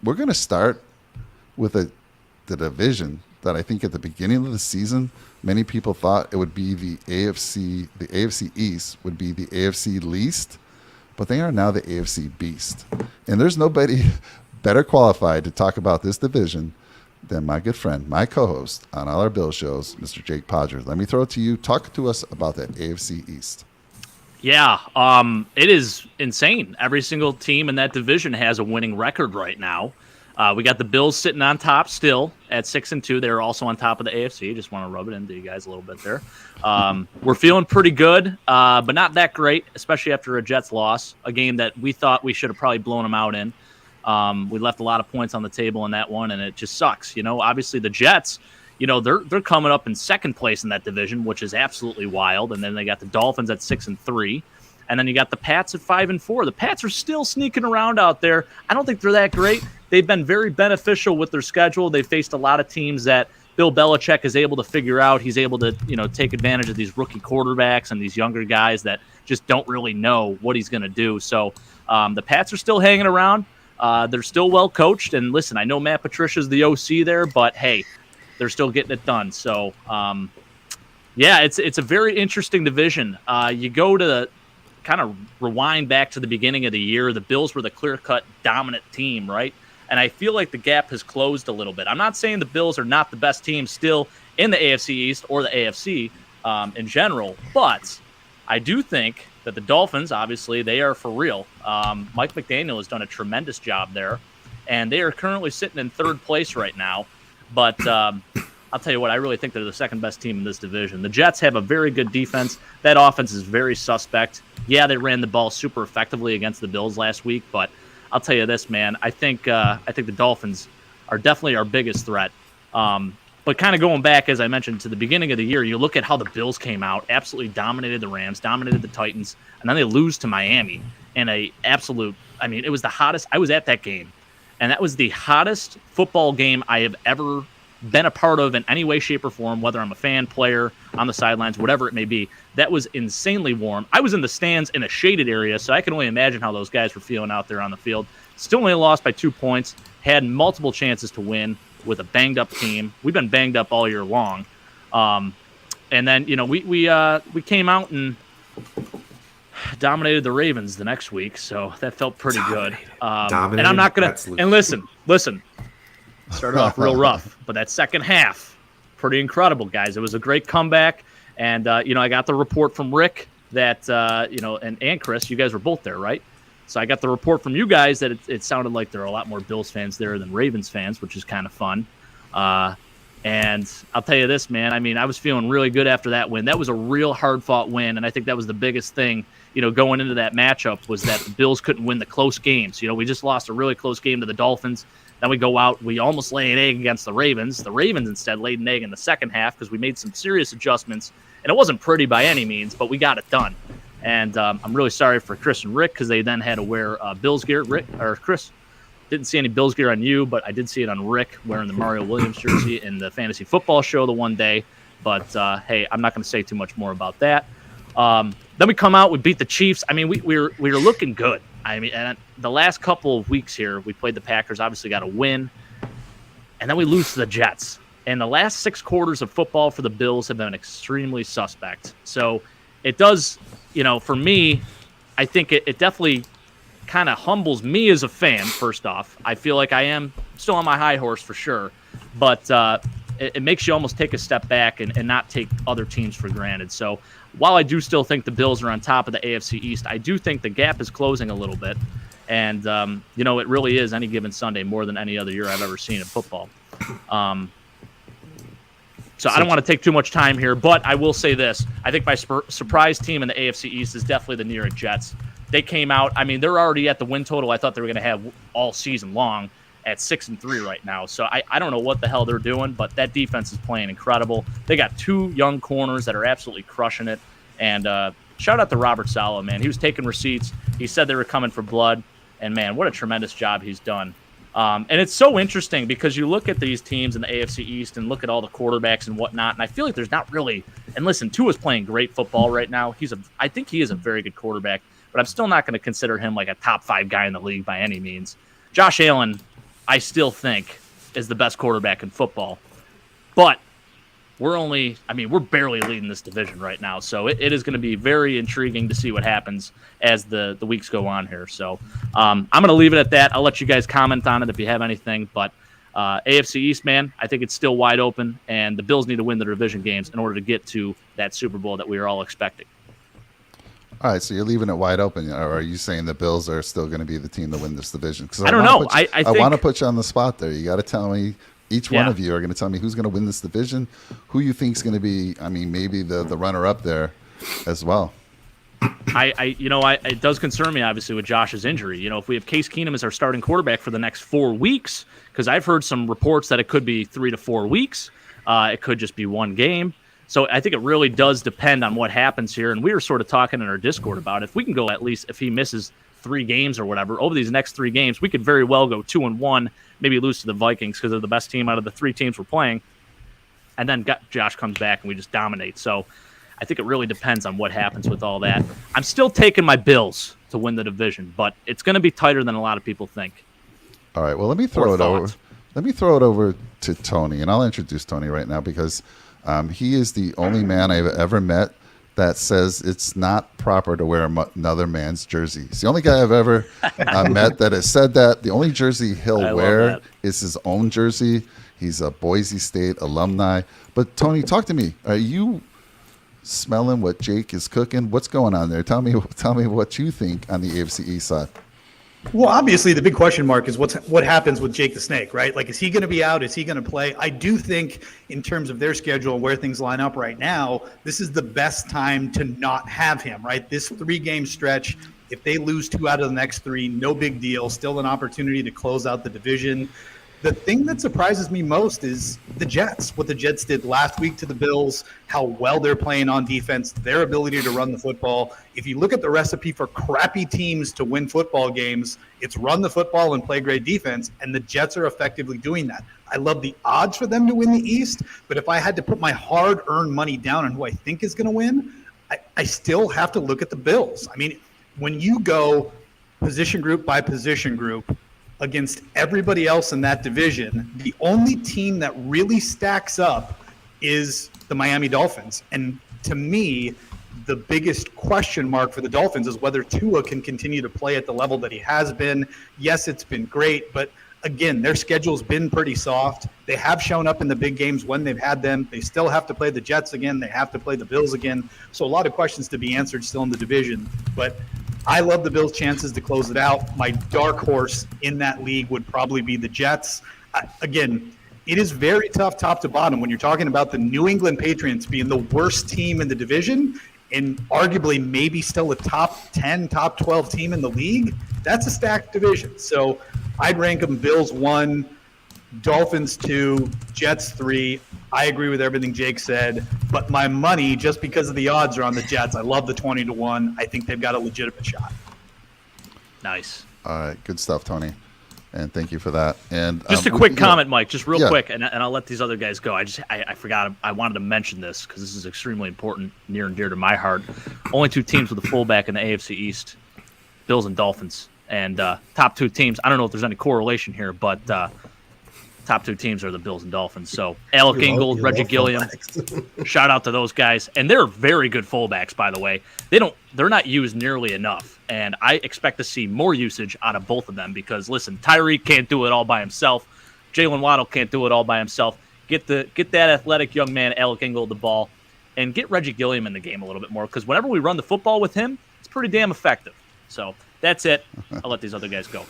we're going to start with the division that I think at the beginning of the season, many people thought it would be the AFC East would be the AFC least, but they are now the AFC beast. And there's nobody better qualified to talk about this division than my good friend, my co-host on all our Bill shows, Mr. Jake Podger. Let me throw it to you. Talk to us about that AFC East. Yeah, it is insane. Every single team in that division has a winning record right now. We got the Bills sitting on top still at 6-2. They're also on top of the AFC. Just want to rub it into you guys a little bit there. We're feeling pretty good, but not that great, especially after a Jets loss, a game that we thought we should have probably blown them out in. We left a lot of points on the table in that one, and it just sucks. Obviously the Jets, they're coming up in second place in that division, which is absolutely wild. And then they got the Dolphins at 6-3. And then you got the Pats at 5-4. The Pats are still sneaking around out there. I don't think they're that great. They've been very beneficial with their schedule. They've faced a lot of teams that Bill Belichick is able to figure out. He's able to, take advantage of these rookie quarterbacks and these younger guys that just don't really know what he's going to do. So the Pats are still hanging around. They're still well coached. And listen, I know Matt Patricia's the OC there, but hey, they're still getting it done. So, it's a very interesting division. You go to kind of rewind back to the beginning of the year. The Bills were the clear-cut dominant team, right? And I feel like the gap has closed a little bit. I'm not saying the Bills are not the best team still in the AFC East or the AFC in general, but I do think that the Dolphins, obviously, they are for real. Mike McDaniel has done a tremendous job there, and they are currently sitting in third place right now. But I'll tell you what, I really think they're the second best team in this division. The Jets have a very good defense. That offense is very suspect. Yeah, they ran the ball super effectively against the Bills last week, but I'll tell you this, man. I think the Dolphins are definitely our biggest threat. But kind of going back, as I mentioned, to the beginning of the year, you look at how the Bills came out, absolutely dominated the Rams, dominated the Titans, and then they lose to Miami in it was the hottest. I was at that game, and that was the hottest football game I have ever been a part of in any way, shape, or form, whether I'm a fan, player, on the sidelines, whatever it may be. That was insanely warm. I was in the stands in a shaded area, so I can only imagine how those guys were feeling out there on the field. Still only lost by 2 points, had multiple chances to win with a banged-up team. We've been banged up all year long. And then, we came out and dominated the Ravens the next week, so that felt pretty good. And I'm not going to – and listen. Started off real rough, but that second half, pretty incredible, guys. It was a great comeback, and I got the report from Rick that and Chris, you guys were both there, right? So I got the report from you guys that it sounded like there are a lot more Bills fans there than Ravens fans, which is kind of fun. And I'll tell you this, man. I was feeling really good after that win. That was a real hard-fought win, and I think that was the biggest thing, going into that matchup was that the Bills couldn't win the close games. We just lost a really close game to the Dolphins. Then we go out, we almost lay an egg against the Ravens. The Ravens instead laid an egg in the second half because we made some serious adjustments. And it wasn't pretty by any means, but we got it done. And I'm really sorry for Chris and Rick because they then had to wear Bills gear. Chris, didn't see any Bills gear on you, but I did see it on Rick wearing the Mario Williams jersey in the fantasy football show the one day. But, hey, I'm not going to say too much more about that. Then we come out, we beat the Chiefs. We were looking good. And the last couple of weeks here, we played the Packers, obviously got a win, and then we lose to the Jets. And the last 6 quarters of football for the Bills have been extremely suspect. So it does, for me, I think it definitely kind of humbles me as a fan, first off. I feel like I am still on my high horse for sure, but it makes you almost take a step back and not take other teams for granted. So while I do still think the Bills are on top of the AFC East, I do think the gap is closing a little bit. And, it really is any given Sunday more than any other year I've ever seen in football. So I don't want to take too much time here, but I will say this. I think my surprise team in the AFC East is definitely the New York Jets. They came out. They're already at the win total I thought they were going to have all season long at 6-3 right now. So I don't know what the hell they're doing, but that defense is playing incredible. They got 2 young corners that are absolutely crushing it. And shout out to Robert Saleh, man. He was taking receipts. He said they were coming for blood. And, man, what a tremendous job he's done. And it's so interesting because you look at these teams in the AFC East and look at all the quarterbacks and whatnot, and I feel like there's not really – and listen, Tua's playing great football right now. I think he is a very good quarterback, but I'm still not going to consider him like a top 5 guy in the league by any means. Josh Allen, I still think is the best quarterback in football. But we're barely leading this division right now. So it is going to be very intriguing to see what happens as the weeks go on here. So I'm going to leave it at that. I'll let you guys comment on it if you have anything. But AFC East, man, I think it's still wide open, and the Bills need to win their division games in order to get to that Super Bowl that we are all expecting. All right, so you're leaving it wide open, or are you saying the Bills are still going to be the team to win this division? Because I don't know. I want to put you on the spot there. You got to tell me. Each one of you are going to tell me who's going to win this division, who you think is going to be. I mean, maybe the runner-up there as well. It does concern me, obviously, with Josh's injury. If we have Case Keenum as our starting quarterback for the next 4 weeks, because I've heard some reports that it could be 3 to 4 weeks. It could just be one game. So I think it really does depend on what happens here. And we were sort of talking in our Discord about it. If we can go, at least if he misses 3 games or whatever, over these next 3 games, we could very well go 2-1, maybe lose to the Vikings because they're the best team out of the 3 teams we're playing. And then Josh comes back and we just dominate. So I think it really depends on what happens with all that. I'm still taking my Bills to win the division, but it's going to be tighter than a lot of people think. All right, well, let me throw it over. Let me throw it over to Tony, and I'll introduce Tony right now because he is the only man I've ever met that says it's not proper to wear another man's jersey. It's the only guy I've ever met that has said that. The only jersey he'll wear is his own jersey. He's a Boise State alumni. But, Tony, talk to me. Are you smelling what Jake is cooking? What's going on there? Tell me what you think on the AFC East side. Well, obviously, the big question mark is what happens with Jake the Snake, right? Like, is he going to be out? Is he going to play? I do think in terms of their schedule, where things line up right now, this is the best time to not have him, right? This 3-game stretch, if they lose 2 out of the next 3, no big deal. Still an opportunity to close out the division. The thing that surprises me most is the Jets, what the Jets did last week to the Bills, how well they're playing on defense, their ability to run the football. If you look at the recipe for crappy teams to win football games, it's run the football and play great defense, and the Jets are effectively doing that. I love the odds for them to win the East, but if I had to put my hard-earned money down on who I think is going to win, I still have to look at the Bills. I mean, when you go position group by position group, against everybody else in that division, the only team that really stacks up is the Miami Dolphins. And to me, the biggest question mark for the Dolphins is whether Tua can continue to play at the level that he has been. Yes, it's been great, but again, their schedule's been pretty soft. They have shown up in the big games when they've had them. They still have to play the Jets again. They have to play the Bills again. So a lot of questions to be answered still in the division. But I love the Bills' chances to close it out. My dark horse in that league would probably be the Jets. Again, it is very tough top to bottom when you're talking about the New England Patriots being the worst team in the division and arguably maybe still a top 10, top 12 team in the league. That's a stacked division. So I'd rank them Bills 1, Dolphins 2, Jets 3. I agree with everything Jake said, but my money, just because of the odds, are on the Jets. I love the 20-1. I think they've got a legitimate shot. Nice. All right, good stuff, Tony, and thank you for that. And just a quick comment, Mike, just real quick, and I'll let these other guys go. I forgot. I wanted to mention this because this is extremely important, near and dear to my heart. Only 2 teams with a fullback in the AFC East, Bills and Dolphins, and top 2 teams. I don't know if there's any correlation here, but top 2 teams are the Bills and Dolphins. So Alec Ingold, Reggie Gilliam, shout out to those guys. And they're very good fullbacks, by the way. They're not used nearly enough. And I expect to see more usage out of both of them because, listen, Tyreek can't do it all by himself. Jalen Waddle can't do it all by himself. Get that athletic young man, Alec Ingold, the ball, and get Reggie Gilliam in the game a little bit more because whenever we run the football with him, it's pretty damn effective. So that's it. I'll let these other guys go.